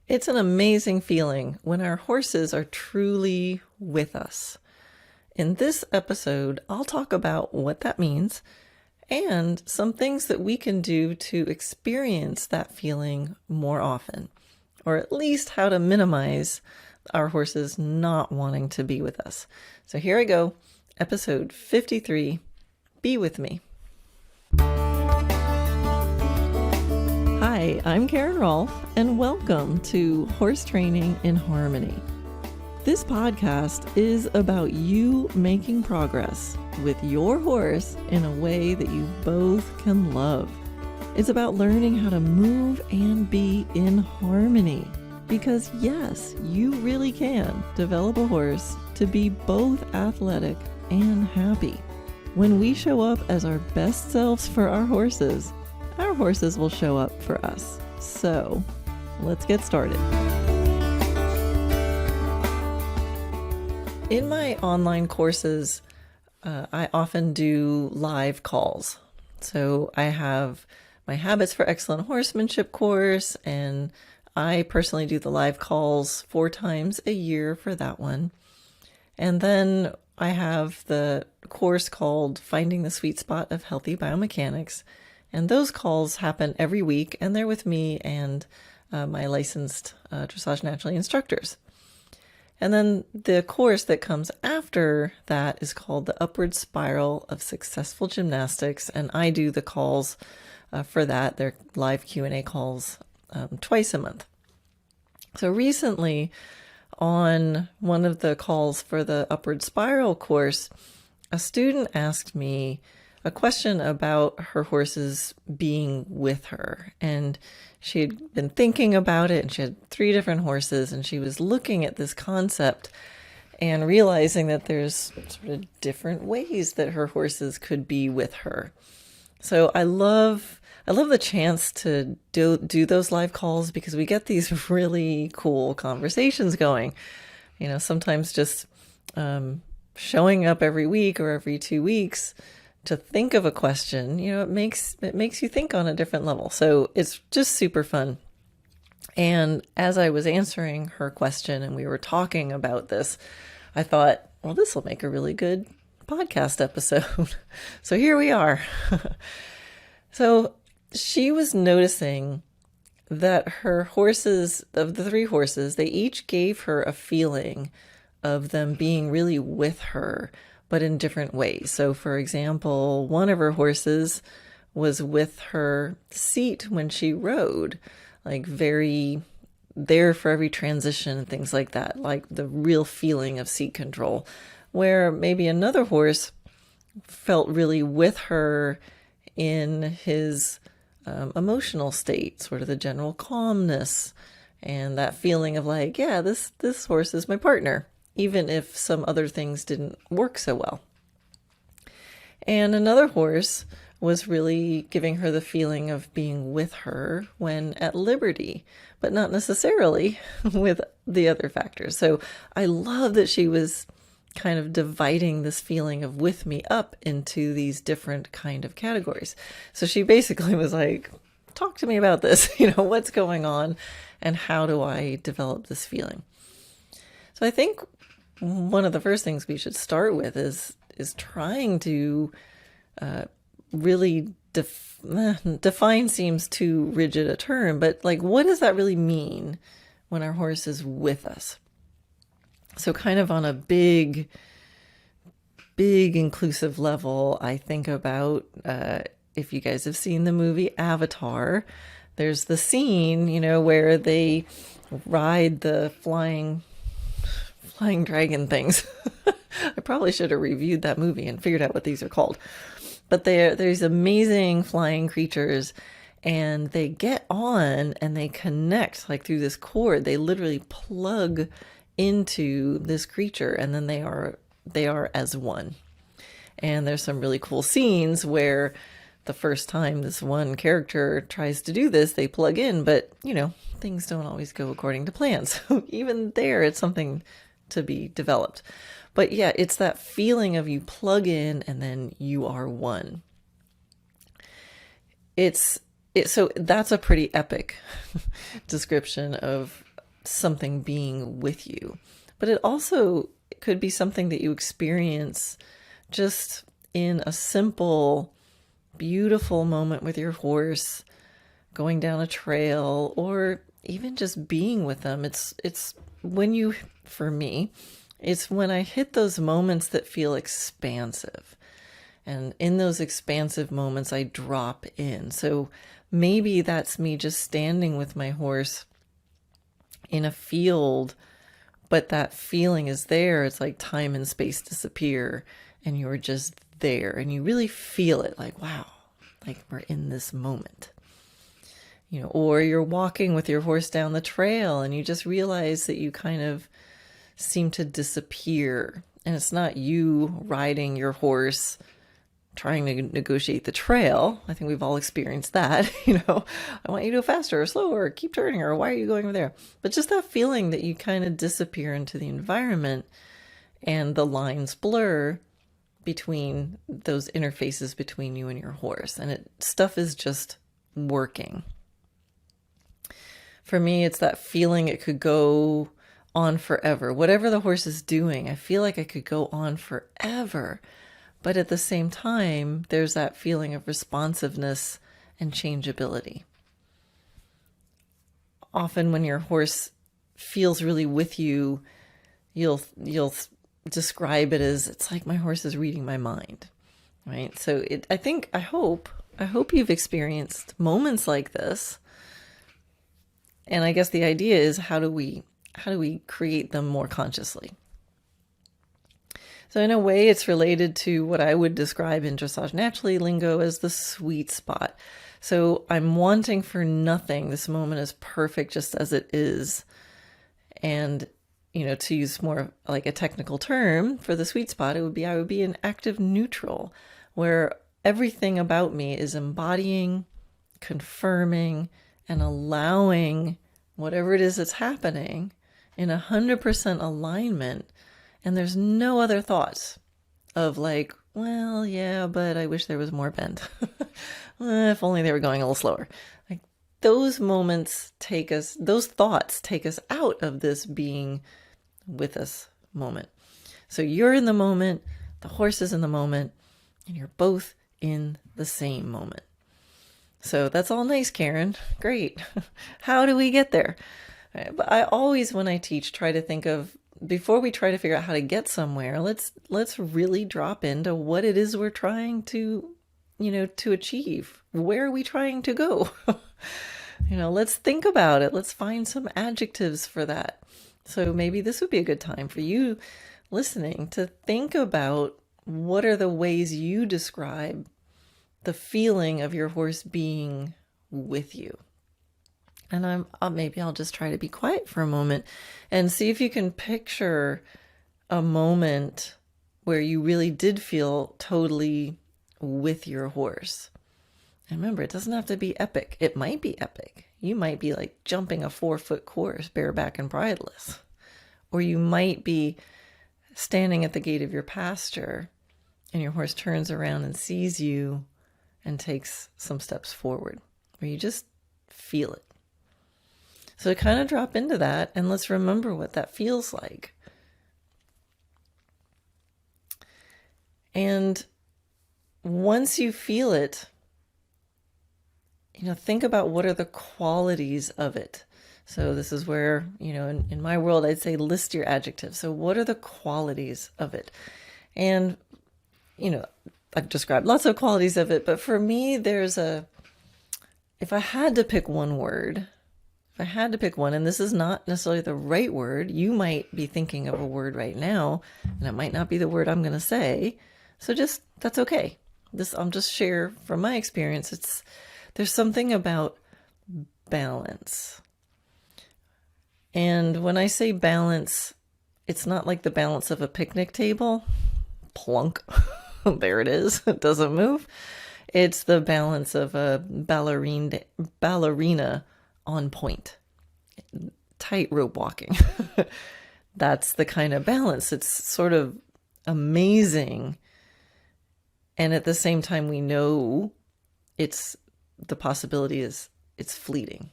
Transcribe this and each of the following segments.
It's an amazing feeling when our horses are truly with us. In this episode, I'll talk about what that means and some things that we can do to experience that feeling more often, or at least how to minimize our horses not wanting to be with us. So here I go, episode 53, Be With Me. Hi, I'm Karen Rohlf, and welcome to Horse Training in Harmony. This podcast is about you making progress with your horse in a way that you both can love. It's about learning how to move and be in harmony. Because yes, you really can develop a horse to be both athletic and happy. When we show up as our best selves for our horses will show up for us. So let's get started. In my online courses, I often do live calls. So I have my Habits for Excellent Horsemanship course, and I personally do the live calls 4 times a year for that one. And then I have the course called Finding the Sweet Spot of Healthy Biomechanics. And those calls happen every week, and they're with me and my licensed Dressage Naturally instructors. And then the course that comes after that is called the Upward Spiral of Successful Gymnastics, and I do the calls for that. They're live Q&A calls twice a month. So recently, on one of the calls for the Upward Spiral course, a student asked me a question about her horses being with her. And she had been thinking about it, and she had 3 different horses, and she was looking at this concept and realizing that there's sort of different ways that her horses could be with her. So I love the chance to do those live calls because we get these really cool conversations going. You know, sometimes just showing up every week or every 2 weeks to think of a question, you know, it makes you think on a different level. So it's just super fun. And as I was answering her question and we were talking about this, I thought, well, this will make a really good podcast episode. So here we are. So she was noticing that her horses, of the 3 horses, they each gave her a feeling of them being really with her, but in different ways. So for example, one of her horses was with her seat when she rode, like very there for every transition and things like that, like the real feeling of seat control. Where maybe another horse felt really with her in his emotional state, sort of the general calmness and that feeling of like, yeah, this horse is my partner, even if some other things didn't work so well. And another horse was really giving her the feeling of being with her when at liberty, but not necessarily with the other factors. So I love that she was kind of dividing this feeling of with me up into these different kind of categories. So she basically was like, talk to me about this, you know, what's going on and how do I develop this feeling? So I think one of the first things we should start with is trying to really define seems too rigid a term, but like, what does that really mean when our horse is with us? So kind of on a big inclusive level, I think about, if you guys have seen the movie Avatar, there's the scene, you know, where they ride the flying dragon things. I probably should have reviewed that movie and figured out what these are called. But there's amazing flying creatures, and they get on and they connect like through this cord. They literally plug into this creature, and then they are as one. And there's some really cool scenes where the first time this one character tries to do this, they plug in, but you know, things don't always go according to plan. So even there, it's something to be developed. But yeah, it's that feeling of you plug in and then you are one. So that's a pretty epic description of something being with you, but it also could be something that you experience just in a simple, beautiful moment with your horse, going down a trail, or even just being with them. It's when you, for me, it's when I hit those moments that feel expansive. And in those expansive moments, I drop in. So maybe that's me just standing with my horse in a field, but that feeling is there. It's like time and space disappear, and you're just there, and you really feel it, like, wow, like we're in this moment. Or you're walking with your horse down the trail and you just realize that you kind of seem to disappear. And it's not you riding your horse trying to negotiate the trail. I think we've all experienced that. I want you to go faster or slower, keep turning, or why are you going over there? But just that feeling that you kind of disappear into the environment and the lines blur between those interfaces between you and your horse. And stuff is just working. For me, it's that feeling it could go on forever. Whatever the horse is doing, I feel like I could go on forever. But at the same time, there's that feeling of responsiveness and changeability. Often when your horse feels really with you, you'll describe it as, it's like my horse is reading my mind, right? So I hope you've experienced moments like this. And I guess the idea is, how do we create them more consciously? So in a way, it's related to what I would describe in Dressage Naturally lingo as the sweet spot. So I'm wanting for nothing. This moment is perfect just as it is. And, to use more like a technical term for the sweet spot, I would be an active neutral, where everything about me is embodying, confirming, and allowing whatever it is that's happening in 100% alignment. And there's no other thoughts of like, well, yeah, but I wish there was more bend. If only they were going a little slower. Like those thoughts take us out of this being with us moment. So you're in the moment, the horse is in the moment, and you're both in the same moment. So that's all nice, Karen. Great. How do we get there? But I always, when I teach, try to think of, before we try to figure out how to get somewhere, let's really drop into what it is we're trying to, to achieve. Where are we trying to go? Let's think about it. Let's find some adjectives for that. So maybe this would be a good time for you listening to think about, what are the ways you describe the feeling of your horse being with you. And maybe I'll just try to be quiet for a moment and see if you can picture a moment where you really did feel totally with your horse. And remember, it doesn't have to be epic. It might be epic. You might be like jumping a 4-foot course bareback and prideless. Or you might be standing at the gate of your pasture and your horse turns around and sees you and takes some steps forward, where you just feel it. So kind of drop into that, and let's remember what that feels like. And once you feel it, think about, what are the qualities of it. So this is where, in my world, I'd say list your adjectives. So what are the qualities of it? And, I've described lots of qualities of it, but for me, if I had to pick one word, and this is not necessarily the right word, you might be thinking of a word right now, and it might not be the word I'm going to say. So that's okay. I'll just share from my experience. There's something about balance. And when I say balance, it's not like the balance of a picnic table. Plunk. There it is. It doesn't move. It's the balance of a ballerina on point. Tightrope walking. That's the kind of balance. It's sort of amazing. And at the same time, we know the possibility is it's fleeting.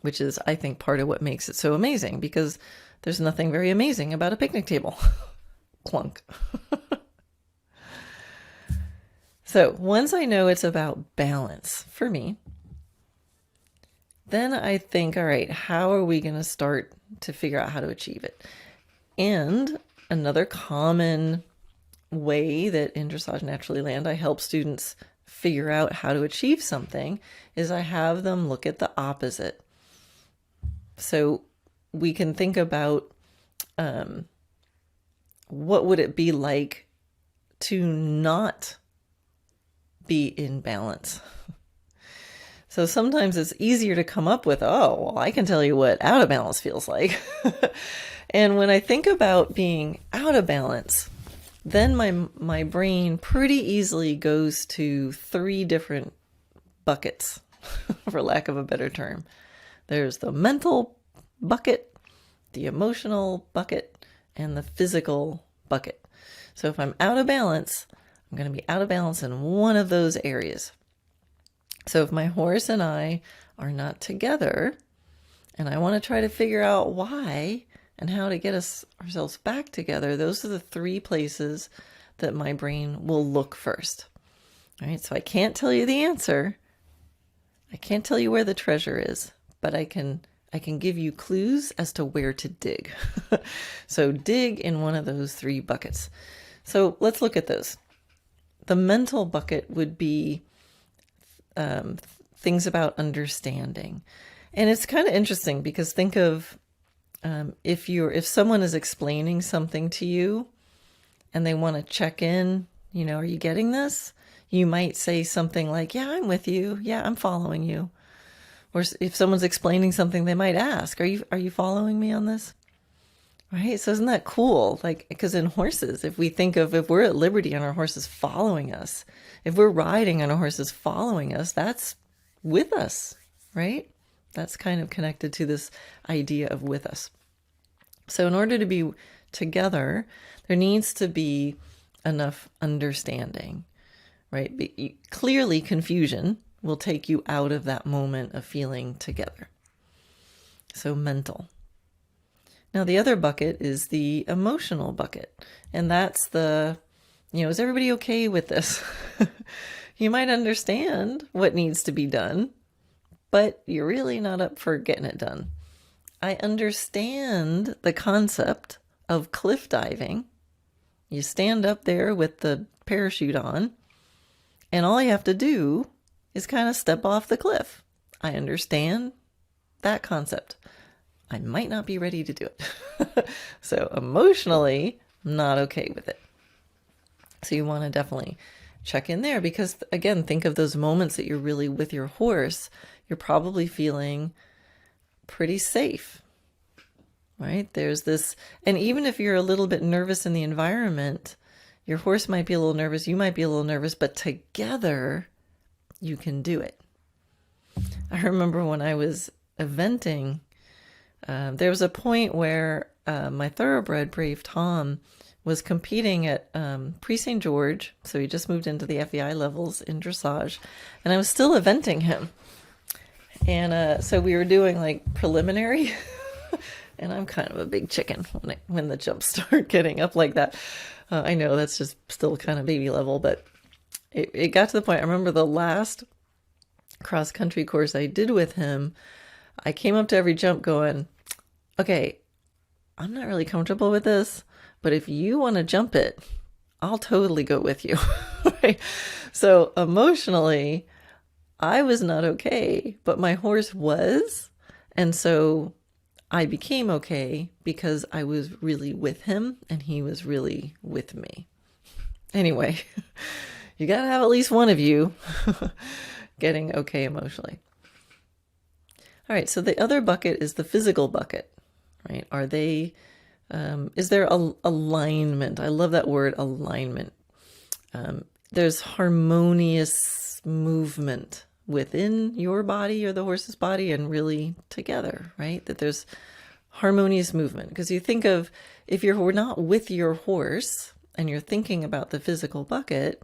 which is, I think, part of what makes it so amazing, because there's nothing very amazing about a picnic table. Clunk. So once I know it's about balance for me, then I think, all right, how are we going to start to figure out how to achieve it? And another common way that in Dressage Naturally land I help students figure out how to achieve something is I have them look at the opposite. So we can think about what would it be like to not be in balance. So sometimes it's easier to come up with, oh, well, I can tell you what out of balance feels like. And when I think about being out of balance, then my brain pretty easily goes to 3 different buckets, for lack of a better term. There's the mental bucket, the emotional bucket, and the physical bucket. So if I'm out of balance, I'm going to be out of balance in one of those areas. So if my horse and I are not together, and I want to try to figure out why and how to get ourselves back together, those are the 3 places that my brain will look first. All right, so I can't tell you the answer. I can't tell you where the treasure is, but I can give you clues as to where to dig. So dig in one of those 3 buckets. So let's look at those. The mental bucket would be things about understanding. And it's kind of interesting because think of if someone is explaining something to you and they want to check in, are you getting this? You might say something like, yeah, I'm with you. Yeah, I'm following you. Or if someone's explaining something, they might ask, are you following me on this? Right? So isn't that cool? Like, because in horses, if we're at liberty and our horse is following us, if we're riding and our horse is following us, that's with us, right? That's kind of connected to this idea of with us. So in order to be together, there needs to be enough understanding, right? Clearly, confusion will take you out of that moment of feeling together. So mental. Now, the other bucket is the emotional bucket. And that's is everybody okay with this? You might understand what needs to be done, but you're really not up for getting it done. I understand the concept of cliff diving. You stand up there with the parachute on, and all you have to do is kind of step off the cliff. I understand that concept. I might not be ready to do it. So emotionally, I'm not okay with it. So you want to definitely check in there because, again, think of those moments that you're really with your horse. You're probably feeling pretty safe, right? There's this, and even if you're a little bit nervous in the environment, your horse might be a little nervous, you might be a little nervous, but together you can do it. I remember when I was eventing, there was a point where my thoroughbred, Brave Tom, was competing at Pre-St. George. So he just moved into the FEI levels in dressage. And I was still eventing him. And so we were doing like preliminary. And I'm kind of a big chicken when the jumps start getting up like that. I know that's just still kind of baby level. But it got to the point, I remember the last cross-country course I did with him, I came up to every jump going, okay, I'm not really comfortable with this, but if you want to jump it, I'll totally go with you. Right? So emotionally, I was not okay, but my horse was. And so I became okay because I was really with him and he was really with me. Anyway, you got to have at least one of you getting okay emotionally. All right, so the other bucket is the physical bucket, right? Is there alignment? I love that word, alignment. There's harmonious movement within your body or the horse's body and really together, right? That there's harmonious movement. Because you think of, if you're not with your horse and you're thinking about the physical bucket,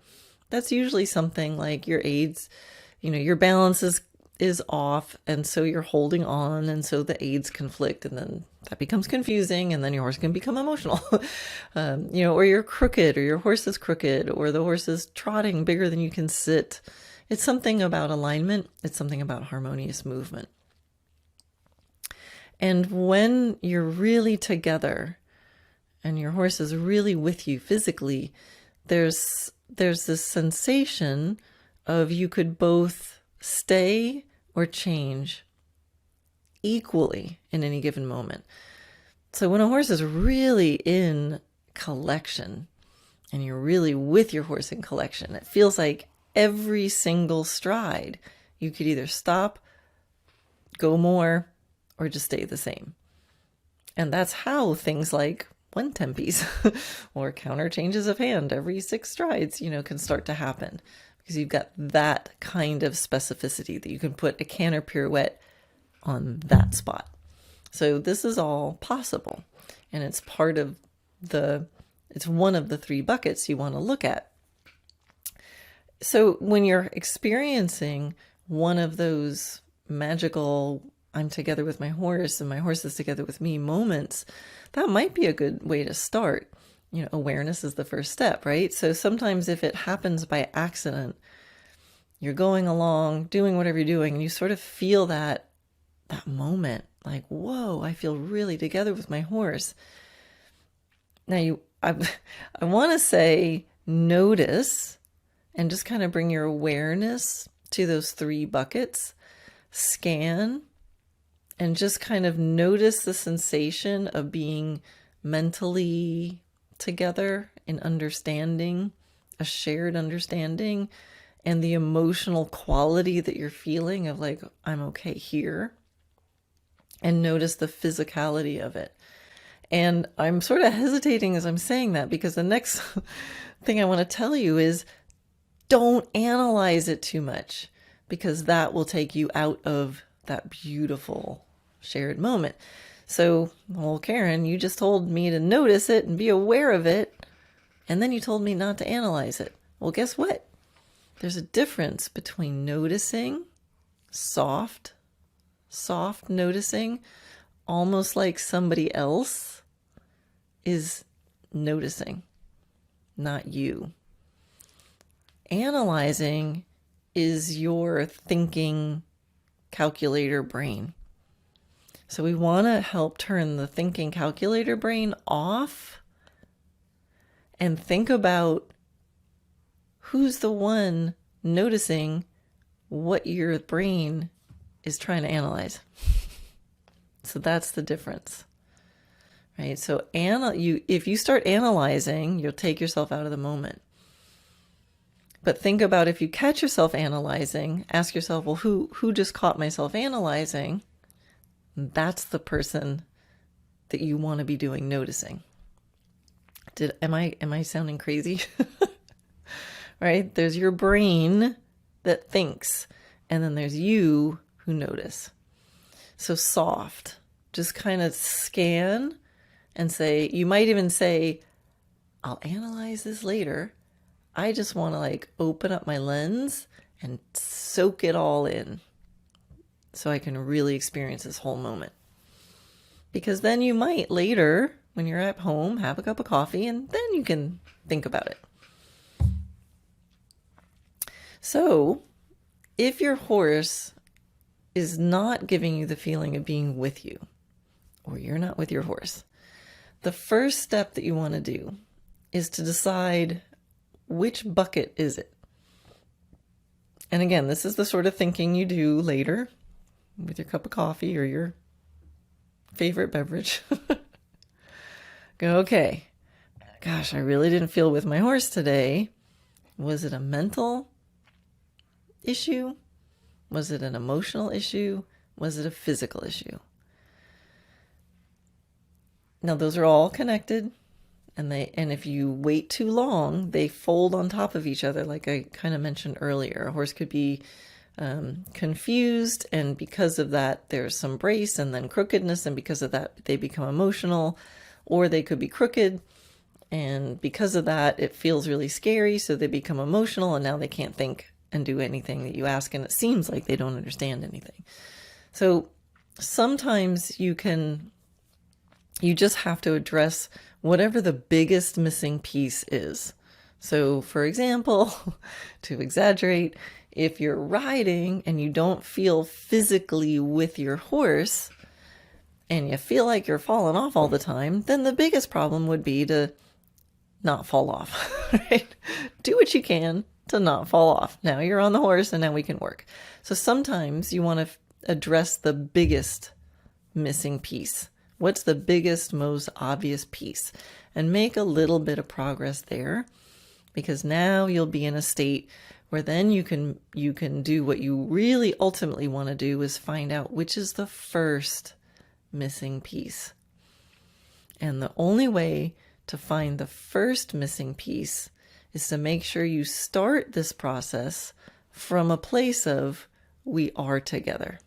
that's usually something like your aids, your balance is off, and so you're holding on, and so the aids conflict, and then that becomes confusing, and then your horse can become emotional. Or you're crooked, or your horse is crooked, or the horse is trotting bigger than you can sit. It's something about alignment. It's something about harmonious movement. And when you're really together and your horse is really with you physically, there's this sensation of you could both stay or change equally in any given moment. So when a horse is really in collection and you're really with your horse in collection, it feels like every single stride you could either stop, go more, or just stay the same. And that's how things like one tempies or counter changes of hand every 6 strides, can start to happen, because you've got that kind of specificity that you can put a canter pirouette on that spot. So this is all possible, and it's it's one of the 3 buckets you want to look at. So when you're experiencing one of those magical I'm together with my horse and my horse is together with me moments, that might be a good way to start. Awareness is the first step, right? So sometimes if it happens by accident, you're going along, doing whatever you're doing, and you sort of feel that moment, like, whoa, I feel really together with my horse. Now I want to say notice and just kind of bring your awareness to those 3 buckets, scan, and just kind of notice the sensation of being mentally together in understanding, a shared understanding, and the emotional quality that you're feeling of like, I'm okay here. And notice the physicality of it. And I'm sort of hesitating as I'm saying that, because the next thing I want to tell you is don't analyze it too much, because that will take you out of that beautiful shared moment. So, well, Karen, you just told me to notice it and be aware of it, and then you told me not to analyze it. Well, guess what? There's a difference between noticing, soft noticing, almost like somebody else is noticing, not you. Analyzing is your thinking calculator brain. So we want to help turn the thinking calculator brain off and think about who's the one noticing what your brain is trying to analyze. So that's the difference, right? So if you start analyzing, you'll take yourself out of the moment. But think about if you catch yourself analyzing, ask yourself, well, who just caught myself analyzing? That's the person that you want to be doing noticing. Am I sounding crazy? Right? There's your brain that thinks, and then there's you who notice. So soft, just kind of scan and say, you might even say, I'll analyze this later. I just want to open up my lens and soak it all in so I can really experience this whole moment. Because then you might later, when you're at home, have a cup of coffee, and then you can think about it. So if your horse is not giving you the feeling of being with you, or you're not with your horse, the first step that you want to do is to decide which bucket is it. And again, this is the sort of thinking you do later with your cup of coffee or your favorite beverage. Go, okay, gosh, I really didn't feel with my horse today. Was it a mental issue? Was it an emotional issue? Was it a physical issue? Now, those are all connected, and if you wait too long, they fold on top of each other, like I kind of mentioned earlier. A horse could be confused, and because of that, there's some brace and then crookedness, and because of that, they become emotional, or they could be crooked, and because of that, it feels really scary, so they become emotional, and now they can't think and do anything that you ask, and it seems like they don't understand anything. So sometimes you just have to address whatever the biggest missing piece is. So for example, to exaggerate, if you're riding and you don't feel physically with your horse and you feel like you're falling off all the time, then the biggest problem would be to not fall off, right? Do what you can to not fall off. Now you're on the horse and now we can work. So sometimes you want to address the biggest missing piece. What's the biggest, most obvious piece? And make a little bit of progress there, because now you'll be in a state where then you can do what you really ultimately want to do, is find out which is the first missing piece. And the only way to find the first missing piece is to make sure you start this process from a place of we are together.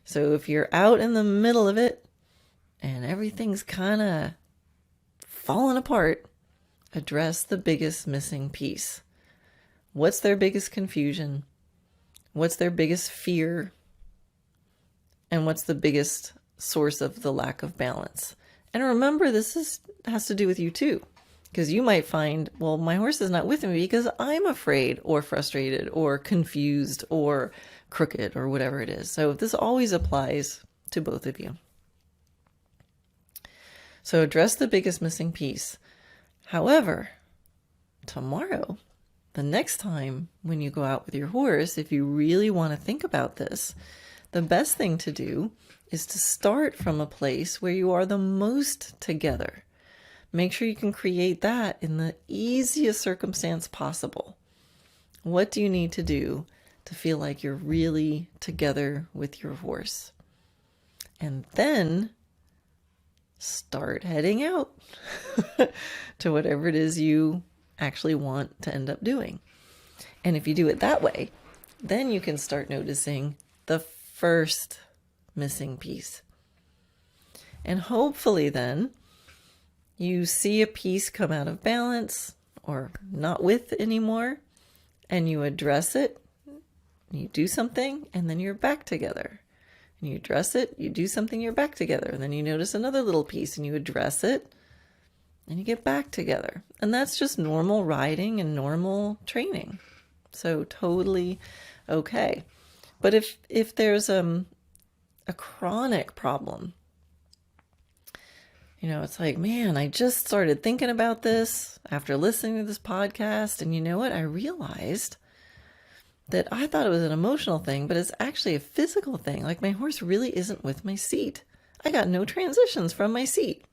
So if you're out in the middle of it and everything's kind of falling apart, address the biggest missing piece. What's their biggest confusion? What's their biggest fear? And what's the biggest source of the lack of balance? And remember, this has to do with you too, because you might find, well, my horse is not with me because I'm afraid or frustrated or confused or crooked or whatever it is. So this always applies to both of you. So address the biggest missing piece. However, tomorrow, the next time when you go out with your horse, if you really want to think about this, the best thing to do is to start from a place where you are the most together. Make sure you can create that in the easiest circumstance possible. What do you need to do to feel like you're really together with your horse? And then start heading out to whatever it is you actually want to end up doing. And if you do it that way, then you can start noticing the first missing piece. And hopefully then you see a piece come out of balance or not with anymore, and you address it, you do something, and then you're back together. And you address it, you do something, you're back together. And then you notice another little piece and you address it and you get back together. And that's just normal riding and normal training. So totally okay. But if there's a chronic problem, it's like, man, I just started thinking about this after listening to this podcast. And you know what? I realized that I thought it was an emotional thing, but it's actually a physical thing. Like, my horse really isn't with my seat. I got no transitions from my seat.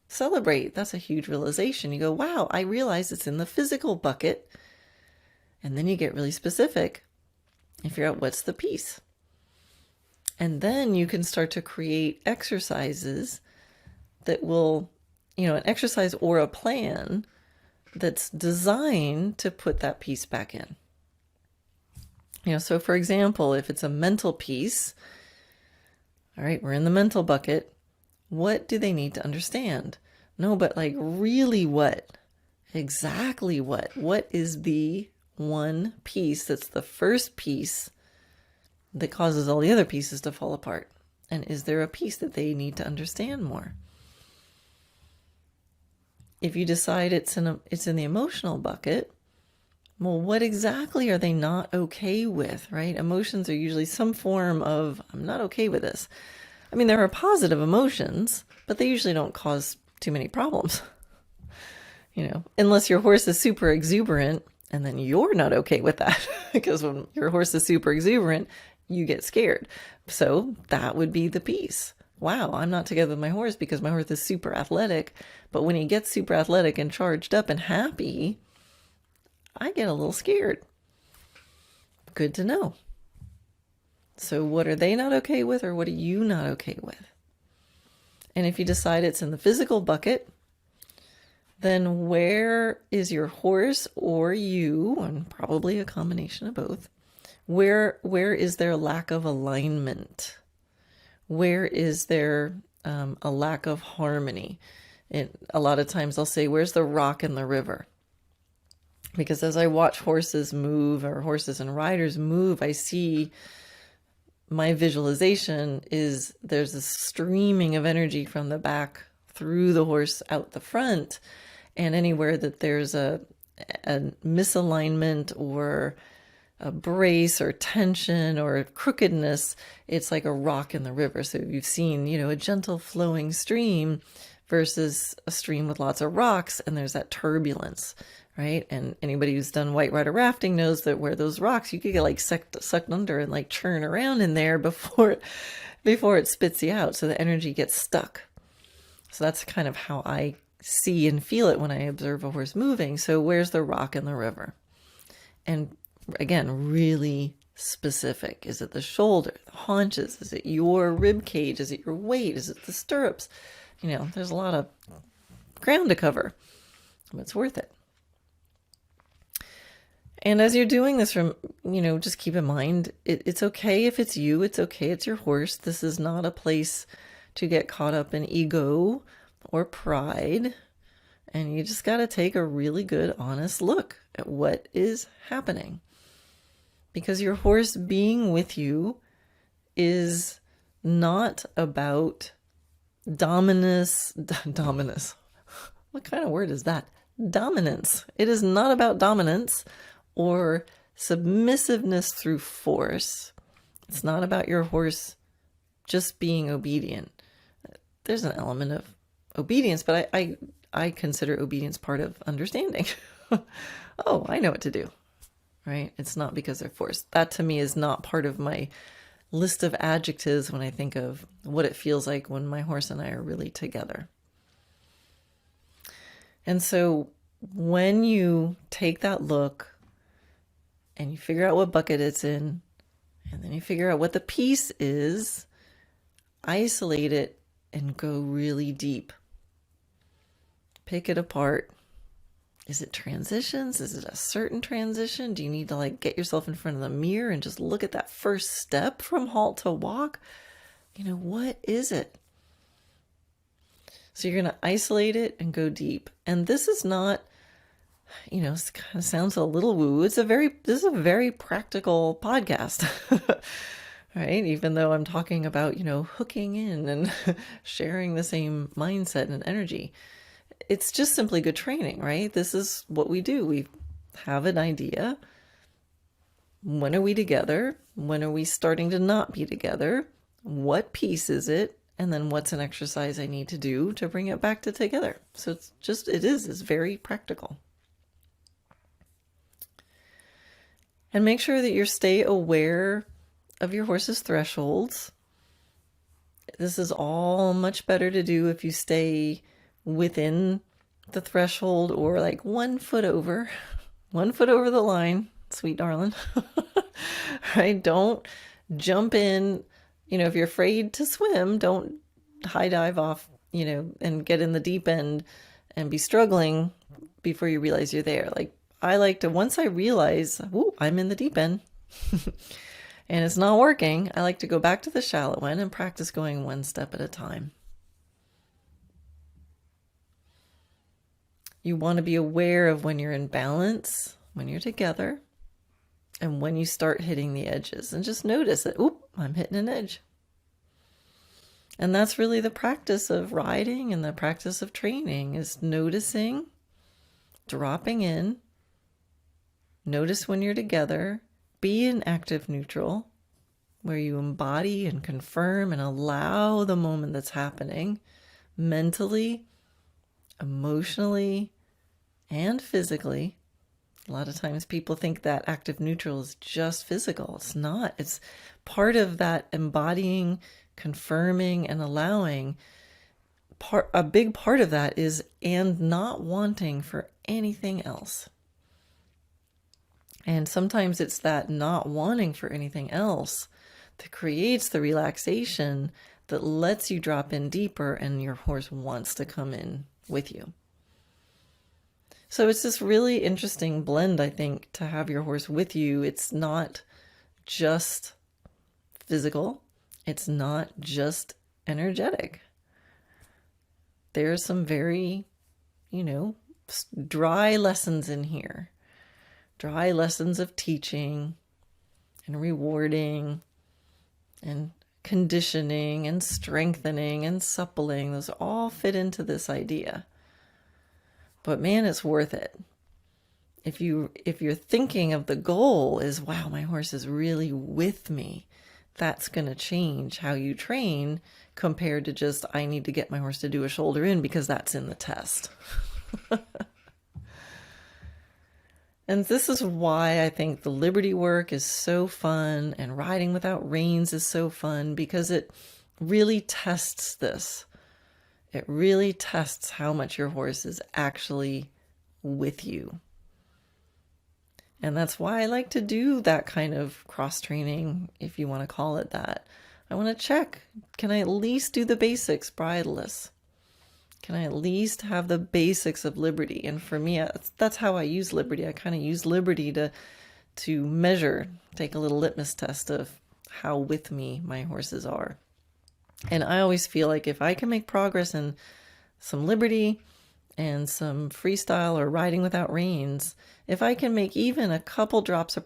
Celebrate. That's a huge realization. You go, wow, I realize it's in the physical bucket. And then you get really specific and figure out what's the piece. And then you can start to create exercises that will, an exercise or a plan that's designed to put that piece back in. So for example, if it's a mental piece, all right, we're in the mental bucket. What do they need to understand? No, but like, really what? Exactly what? What is the one piece that's the first piece that causes all the other pieces to fall apart? And is there a piece that they need to understand more? If you decide it's in the emotional bucket, well, what exactly are they not okay with, right? Emotions are usually some form of, I'm not okay with this. I mean, there are positive emotions, but they usually don't cause too many problems. Unless your horse is super exuberant, and then you're not okay with that. Because when your horse is super exuberant, you get scared. So that would be the piece. Wow, I'm not together with my horse because my horse is super athletic. But when he gets super athletic and charged up and happy, I get a little scared. Good to know. So what are they not okay with, or what are you not okay with? And if you decide it's in the physical bucket, then where is your horse or you, and probably a combination of both, where is there lack of alignment? Where is there a lack of harmony? A lot of times I'll say, where's the rock in the river? Because as I watch horses move, or horses and riders move, I see my visualization is there's a streaming of energy from the back through the horse out the front. And anywhere that there's a misalignment or a brace or tension or crookedness, it's like a rock in the river. So you've seen, a gentle flowing stream versus a stream with lots of rocks, and there's that turbulence, right? And anybody who's done whitewater rafting knows that where those rocks, you could get like sucked under and like churn around in there before it spits you out. So the energy gets stuck. So that's kind of how I see and feel it when I observe a horse moving. So where's the rock in the river? And again, really specific. Is it the shoulder, the haunches? Is it your rib cage? Is it your weight? Is it the stirrups? There's a lot of ground to cover, but it's worth it. And as you're doing this just keep in mind, it's okay if it's you, it's okay, it's your horse. This is not a place to get caught up in ego or pride. And you just got to take a really good, honest look at what is happening. Because your horse being with you is not about dominance. What kind of word is that? Dominance. It is not about dominance or submissiveness through force. It's not about your horse just being obedient. There's an element of obedience, but I consider obedience part of understanding. Oh, I know what to do, right? It's not because they're forced. That to me is not part of my list of adjectives when I think of what it feels like when my horse and I are really together. And so when you take that look and you figure out what bucket it's in, and then you figure out what the piece is, isolate it and go really deep. Pick it apart. Is it transitions? Is it a certain transition? Do you need to get yourself in front of the mirror and just look at that first step from halt to walk? What is it? So you're going to isolate it and go deep. And this is not, it kind of sounds a little woo. This is a very practical podcast, right? Even though I'm talking about, hooking in and sharing the same mindset and energy. It's just simply good training, right? This is what we do. We have an idea. When are we together? When are we starting to not be together? What piece is it? And then what's an exercise I need to do to bring it back to together? So it's very practical. And make sure that you stay aware of your horse's thresholds. This is all much better to do if you stay within the threshold or 1 foot over the line, sweet darling. Right? Don't jump in. If you're afraid to swim, don't high dive off, and get in the deep end and be struggling before you realize you're there. I like to, once I realize, I'm in the deep end and it's not working, I like to go back to the shallow end and practice going one step at a time. You want to be aware of when you're in balance, when you're together, and when you start hitting the edges. And just notice that, I'm hitting an edge. And that's really the practice of riding and the practice of training, is noticing, dropping in, notice when you're together, be in active neutral, where you embody and confirm and allow the moment that's happening mentally, emotionally, and physically. A lot of times people think that active neutral is just physical. It's not. It's part of that embodying, confirming, and allowing. A big part of that is and not wanting for anything else. And sometimes it's that not wanting for anything else that creates the relaxation that lets you drop in deeper and your horse wants to come in with you. So it's this really interesting blend, I think, to have your horse with you. It's not just physical. It's not just energetic. There's some very, dry lessons in here. dry lessons of teaching and rewarding and conditioning and strengthening and suppling. Those all fit into this idea. But man, it's worth it. If you're thinking of the goal is, wow, my horse is really with me, that's going to change how you train compared to just, I need to get my horse to do a shoulder in because that's in the test. And this is why I think the Liberty work is so fun and riding without reins is so fun, because it really tests this. It really tests how much your horse is actually with you. And that's why I like to do that kind of cross training, if you want to call it that. I want to check, can I at least do the basics bridleless? Can I at least have the basics of Liberty? And for me, that's how I use Liberty. I kind of use Liberty to measure, take a little litmus test of how with me my horses are. And I always feel like if I can make progress in some Liberty and some freestyle or riding without reins, if I can make even a couple drops of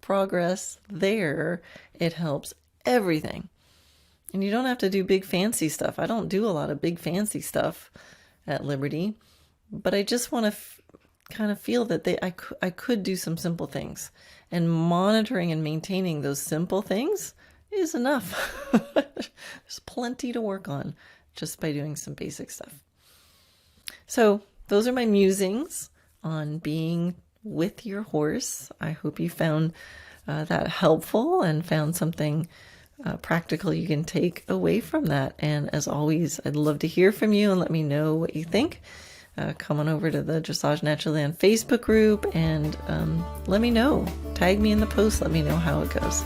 progress there, it helps everything. And you don't have to do big fancy stuff. I don't do a lot of big fancy stuff at Liberty, but I just want to kind of feel that I could do some simple things. And monitoring and maintaining those simple things is enough. There's plenty to work on just by doing some basic stuff. So those are my musings on being with your horse. I hope you found that helpful and found something practical you can take away from that. And as always, I'd love to hear from you and let me know what you think. Come on over to the Dressage Naturally on Facebook group and let me know. Tag me in the post. Let me know how it goes.